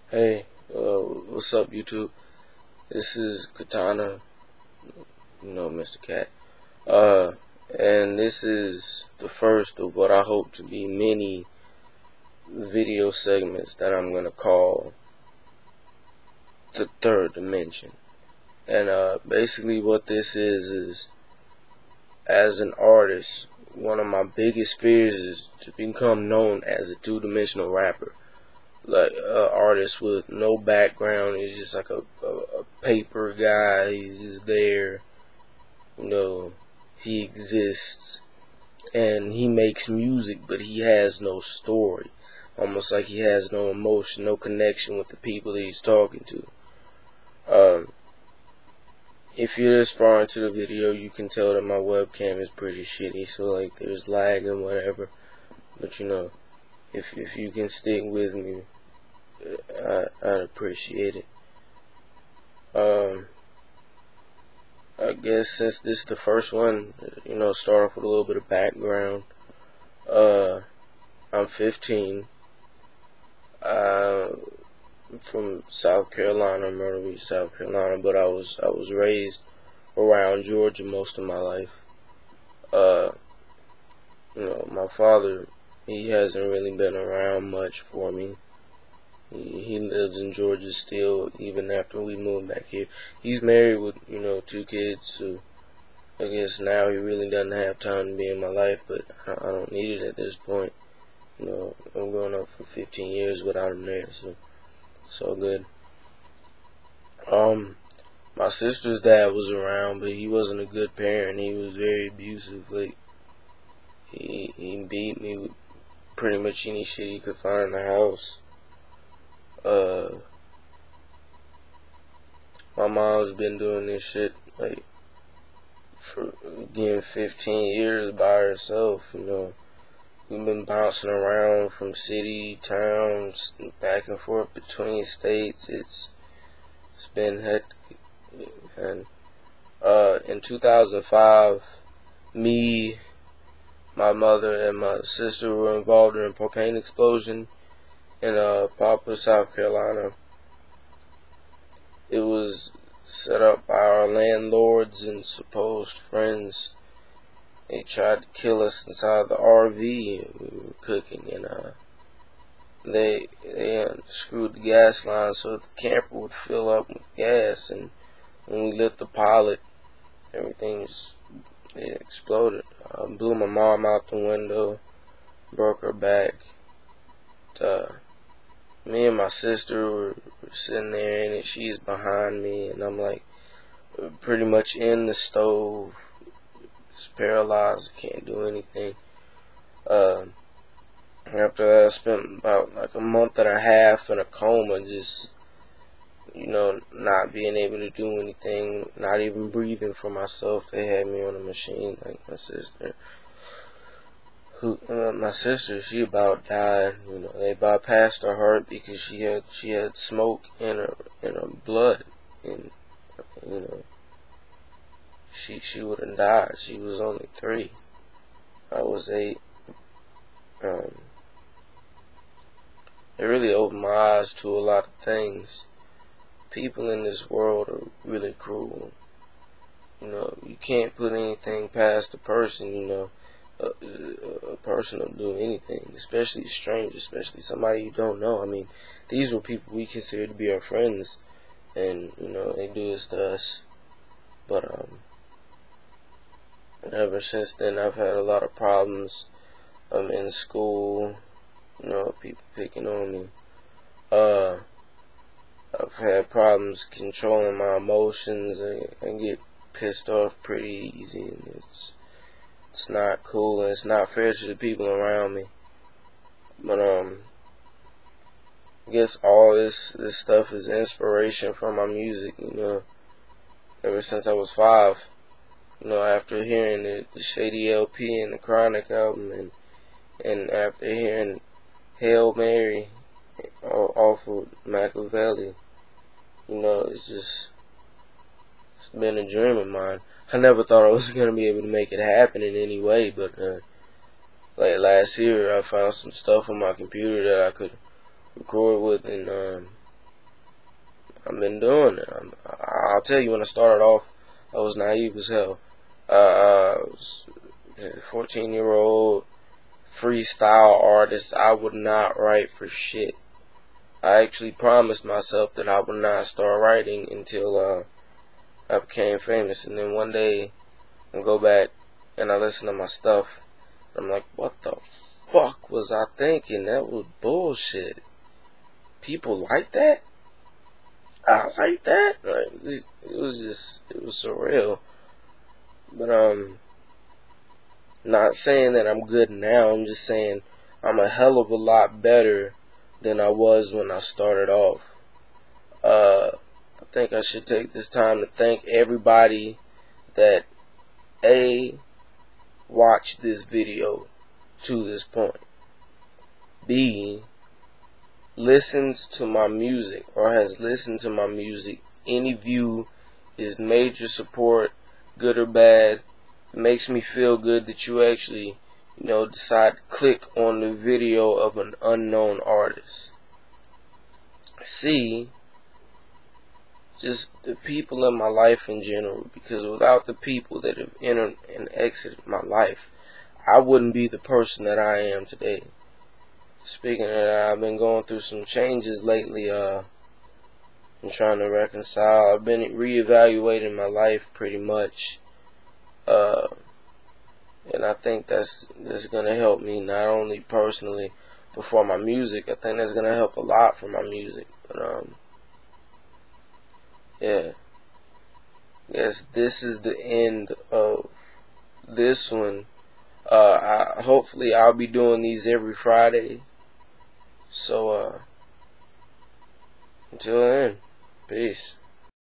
Hey, what's up, YouTube? This is Katana, Mr. Cat. Uh, and this is the first of what I hope to be many video segments that I'm gonna call the third dimension. And basically, what this is as an artist, one of my biggest fears is to become known as a two-dimensional rapper. Like artist with no background. He's just like a paper guy. He's just there. He exists and he makes music, but he has no story. Almost like he has no emotion, no connection with the people that he's talking to. If you're this far into the video, you can tell that my webcam is pretty shitty, so like there's lag and whatever. But if you can stick with me, I'd appreciate it. I guess since this is the first one, start off with a little bit of background. I'm 15. I'm from South Carolina, Myrtle Beach, South Carolina, but I was raised around Georgia most of my life. My father, he hasn't really been around much for me. He lives in Georgia still, even after we moved back here. He's married with, 2 kids, so I guess now he really doesn't have time to be in my life, but I don't need it at this point. I'm going up for 15 years without him there, so it's all good. My sister's dad was around, but he wasn't a good parent. He was very abusive. Like, he beat me with pretty much any shit he could find in the house. My mom's been doing this shit like for again 15 years by herself. We've been bouncing around from city, towns, back and forth between states. It's been hectic. And in 2005, me, my mother, and my sister were involved in a propane explosion in Papa, South Carolina. It was set up by our landlords and supposed friends. They tried to kill us inside the RV we were cooking, and they screwed the gas line so that the camper would fill up with gas, and when we lit the pilot, everything it exploded. Blew my mom out the window, broke her back. Me and my sister were sitting there in it. She's behind me, and I'm like pretty much in the stove, just paralyzed, can't do anything. After that, I spent about like a month and a half in a coma, just not being able to do anything, not even breathing for myself. They had me on a machine, like my sister. My sister, she about died. They bypassed her heart because she had smoke in her blood, and she would have died. She was only 3. I was 8. It really opened my eyes to a lot of things. People in this world are really cruel. You can't put anything past a person. A person will do anything, especially a stranger, especially somebody you don't know. I mean, these were people we consider to be our friends, and they do this to us. But ever since then, I've had a lot of problems. In school, people picking on me. I've had problems controlling my emotions. I get pissed off pretty easy, and it's not cool, and it's not fair to the people around me. But I guess all this stuff is inspiration for my music. Ever since I was 5, after hearing the Shady LP and the Chronic album, and after hearing Hail Mary off of Machiavelli, it's been a dream of mine. I never thought I was going to be able to make it happen in any way, but like last year I found some stuff on my computer that I could record with, and I've been doing it. I'll tell you, when I started off, I was naive as hell. I was a 14-year-old freestyle artist. I would not write for shit. I actually promised myself that I would not start writing until I became famous. And then one day I go back and I listen to my stuff. I'm like, what the fuck was I thinking? That was bullshit. People like that? I like that? Like, it was surreal. But not saying that I'm good now. I'm just saying I'm a hell of a lot better than I was when I started off. I think I should take this time to thank everybody that watched this video to this point. B, listens to my music or has listened to my music. Any view is major support, good or bad. It makes me feel good that you actually, decide to click on the video of an unknown artist. C, just the people in my life in general, because without the people that have entered and exited my life, I wouldn't be the person that I am today. Speaking of that, I've been going through some changes lately. I'm trying to reconcile. I've been reevaluating my life pretty much. And I think that's gonna help me not only personally, but for my music. I think that's gonna help a lot for my music. But yeah. Yes, this is the end of this one. Hopefully I'll be doing these every Friday. So until then, peace.